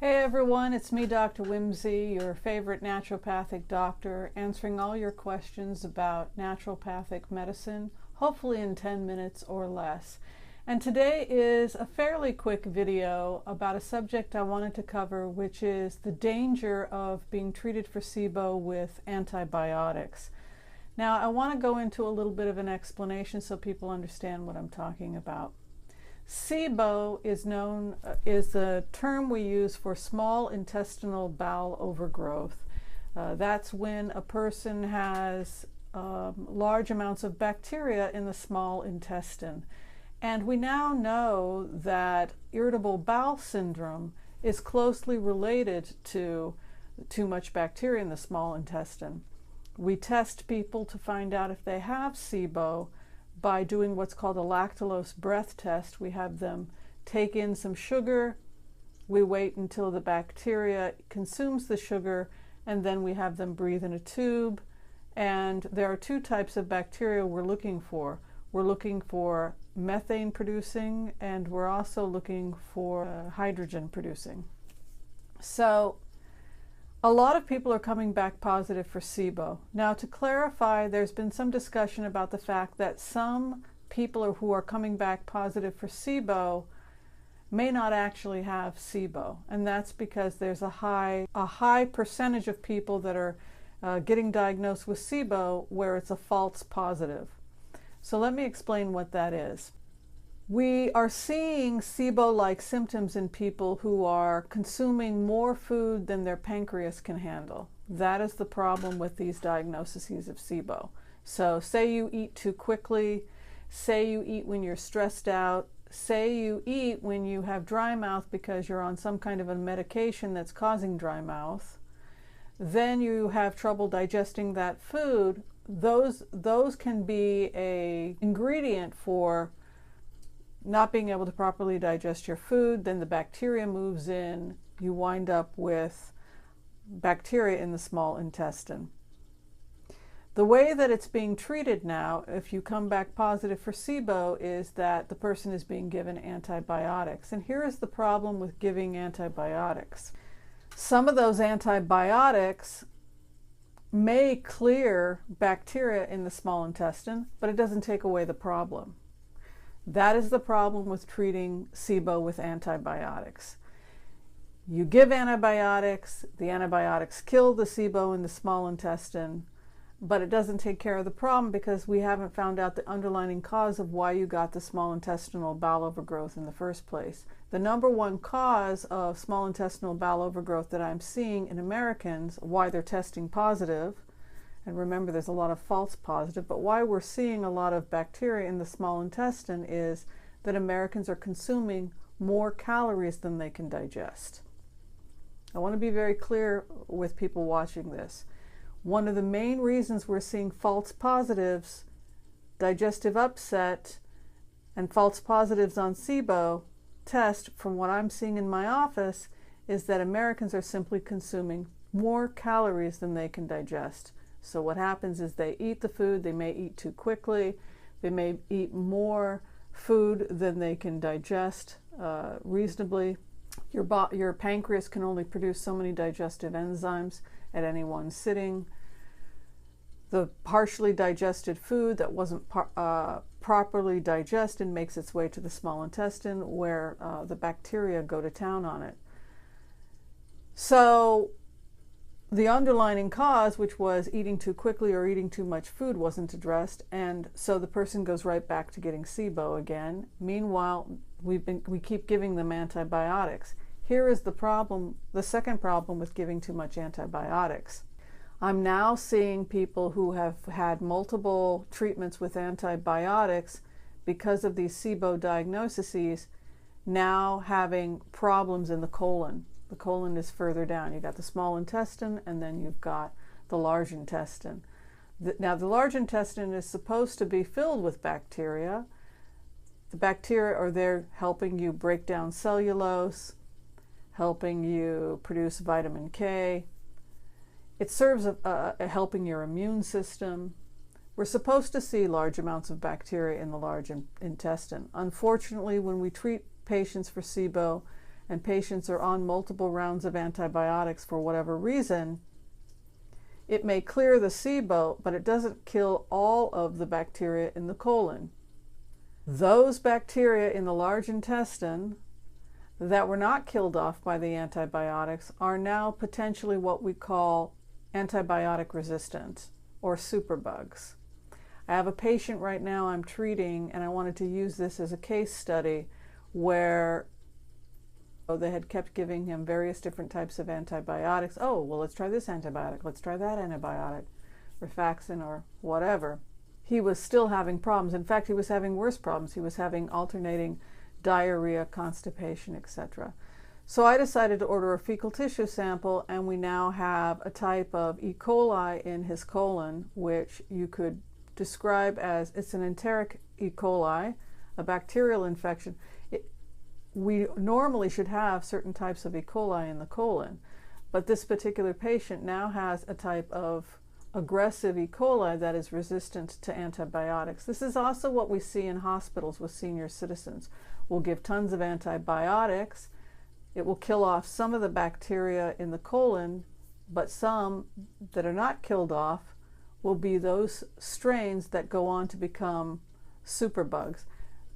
Hey everyone, it's me, Dr. Whimsy, your favorite naturopathic doctor, answering all your questions about naturopathic medicine, hopefully in 10 minutes or less. And today is a fairly quick video about a subject I wanted to cover, which is the danger of being treated for SIBO with antibiotics. Now, I want to go into a little bit of an explanation so people understand what I'm talking about. SIBO is the term we use for small intestinal bowel overgrowth. That's when a person has large amounts of bacteria in the small intestine. And we now know that irritable bowel syndrome is closely related to too much bacteria in the small intestine. We test people to find out if they have SIBO by doing what's called a lactulose breath test. We have them take in some sugar, we wait until the bacteria consumes the sugar, and then we have them breathe in a tube. And there are two types of bacteria we're looking for. We're looking for methane producing, and we're also looking for hydrogen producing. So a lot of people are coming back positive for SIBO. Now, to clarify, there's been some discussion about the fact that some people who are coming back positive for SIBO may not actually have SIBO, and that's because there's a high percentage of people that are getting diagnosed with SIBO where it's a false positive. So let me explain what that is. We are seeing SIBO-like symptoms in people who are consuming more food than their pancreas can handle. That is the problem with these diagnoses of SIBO. So say you eat too quickly, say you eat when you're stressed out, say you eat when you have dry mouth because you're on some kind of a medication that's causing dry mouth, then you have trouble digesting that food. Those can be an ingredient for not being able to properly digest your food. Then the bacteria moves in. You wind up with bacteria in the small intestine. The way that it's being treated now, if you come back positive for SIBO, is that the person is being given antibiotics. And here is the problem with giving antibiotics. Some of those antibiotics may clear bacteria in the small intestine, but it doesn't take away the problem. That is the problem with treating SIBO with antibiotics. You give antibiotics, the antibiotics kill the SIBO in the small intestine, but it doesn't take care of the problem because we haven't found out the underlying cause of why you got the small intestinal bowel overgrowth in the first place. The number one cause of small intestinal bowel overgrowth that I'm seeing in Americans, why they're testing positive, and remember, there's a lot of false positive, but why we're seeing a lot of bacteria in the small intestine is that Americans are consuming more calories than they can digest. I want to be very clear with people watching this. One of the main reasons we're seeing false positives, digestive upset, and false positives on SIBO test, from what I'm seeing in my office, is that Americans are simply consuming more calories than they can digest. So what happens is they eat the food, they may eat too quickly, they may eat more food than they can digest reasonably. Your pancreas can only produce so many digestive enzymes at any one sitting. The partially digested food that wasn't properly digested makes its way to the small intestine where the bacteria go to town on it. So the underlying cause, which was eating too quickly or eating too much food, wasn't addressed, and so the person goes right back to getting SIBO again. Meanwhile, we keep giving them antibiotics. Here is the problem, the second problem with giving too much antibiotics. I'm now seeing people who have had multiple treatments with antibiotics because of these SIBO diagnoses now having problems in the colon. The colon is further down. You've got the small intestine, and then you've got the large intestine. Now, the large intestine is supposed to be filled with bacteria. The bacteria are there helping you break down cellulose, helping you produce vitamin K. It serves helping your immune system. We're supposed to see large amounts of bacteria in the large intestine. Unfortunately, when we treat patients for SIBO, and patients are on multiple rounds of antibiotics for whatever reason, it may clear the SIBO, but it doesn't kill all of the bacteria in the colon. Those bacteria in the large intestine that were not killed off by the antibiotics are now potentially what we call antibiotic resistant or superbugs. I have a patient right now I'm treating, and I wanted to use this as a case study where they had kept giving him various different types of antibiotics. Oh, well, let's try this antibiotic, let's try that antibiotic, rifaximin or whatever. He was still having problems. In fact, he was having worse problems. He was having alternating diarrhea, constipation, etc. So I decided to order a fecal tissue sample, and we now have a type of E. coli in his colon, which you could describe as, it's an enteric E. coli, a bacterial infection. We normally should have certain types of E. coli in the colon, but this particular patient now has a type of aggressive E. coli that is resistant to antibiotics. This is also what we see in hospitals with senior citizens. We'll give tons of antibiotics. It will kill off some of the bacteria in the colon, but some that are not killed off will be those strains that go on to become superbugs.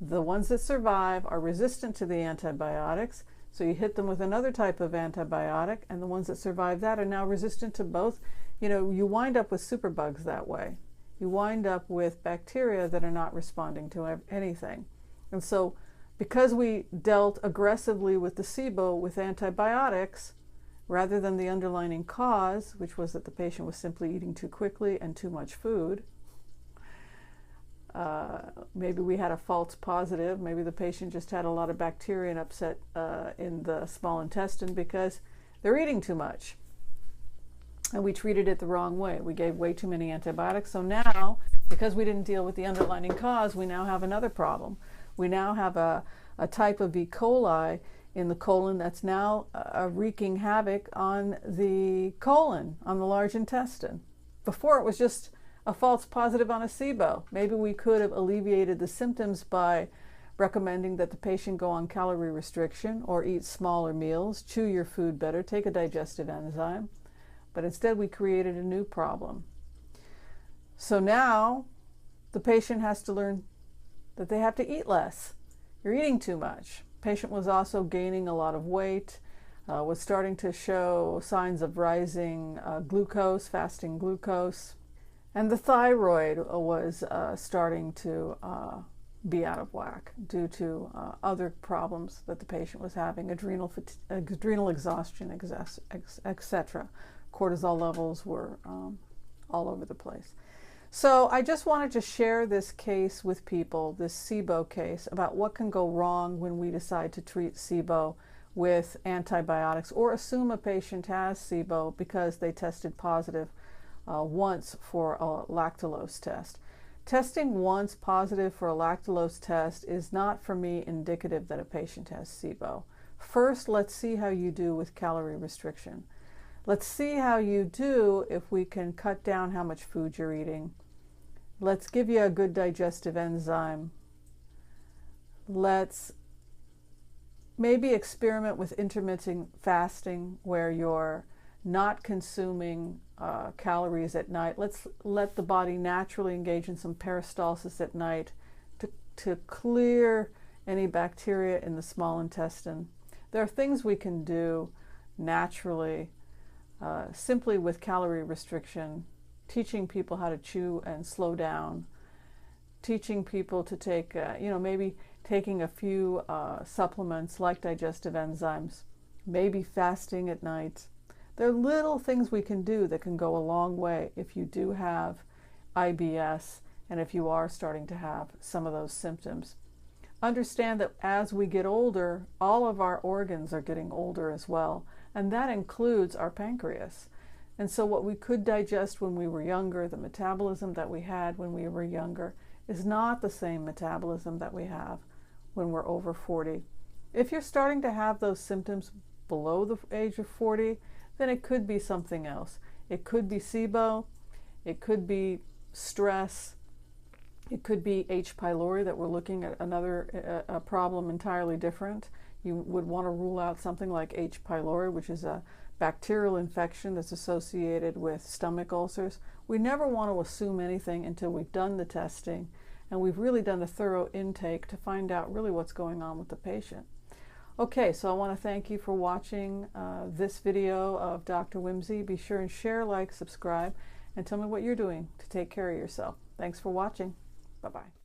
The ones that survive are resistant to the antibiotics, so you hit them with another type of antibiotic, and the ones that survive that are now resistant to both. You know, you wind up with superbugs that way. You wind up with bacteria that are not responding to anything. And so because we dealt aggressively with the SIBO with antibiotics, rather than the underlying cause, which was that the patient was simply eating too quickly and too much food, maybe we had a false positive. Maybe the patient just had a lot of bacteria and upset in the small intestine because they're eating too much. And we treated it the wrong way. We gave way too many antibiotics. So now, because we didn't deal with the underlying cause, we now have another problem. We now have a type of E. coli in the colon that's now wreaking havoc on the colon, on the large intestine. Before it was just a false positive on a SIBO. Maybe we could have alleviated the symptoms by recommending that the patient go on calorie restriction or eat smaller meals, chew your food better, take a digestive enzyme. But instead we created a new problem. So now the patient has to learn that they have to eat less. You're eating too much. Patient was also gaining a lot of weight, was starting to show signs of rising glucose, fasting glucose. And the thyroid was starting to be out of whack due to other problems that the patient was having, adrenal exhaustion, etc. Cortisol levels were all over the place. So I just wanted to share this case with people, this SIBO case, about what can go wrong when we decide to treat SIBO with antibiotics or assume a patient has SIBO because they tested positive once for a lactulose test. Testing once positive for a lactulose test is not, for me, indicative that a patient has SIBO. First, let's see how you do with calorie restriction. Let's see how you do if we can cut down how much food you're eating. Let's give you a good digestive enzyme. Let's maybe experiment with intermittent fasting where you're not consuming calories at night. Let's let the body naturally engage in some peristalsis at night to clear any bacteria in the small intestine. There are things we can do naturally, simply with calorie restriction, teaching people how to chew and slow down, teaching people to take, maybe taking a few supplements like digestive enzymes, maybe fasting at night. There are little things we can do that can go a long way if you do have IBS and if you are starting to have some of those symptoms. Understand that as we get older, all of our organs are getting older as well, and that includes our pancreas. And so what we could digest when we were younger, the metabolism that we had when we were younger, is not the same metabolism that we have when we're over 40. If you're starting to have those symptoms below the age of 40, then it could be something else. It could be SIBO, it could be stress, it could be H. pylori, that we're looking at another problem entirely different. You would want to rule out something like H. pylori, which is a bacterial infection that's associated with stomach ulcers. We never want to assume anything until we've done the testing and we've really done a thorough intake to find out really what's going on with the patient. Okay, so I want to thank you for watching this video of Dr. Whimsy. Be sure and share, like, subscribe, and tell me what you're doing to take care of yourself. Thanks for watching. Bye-bye.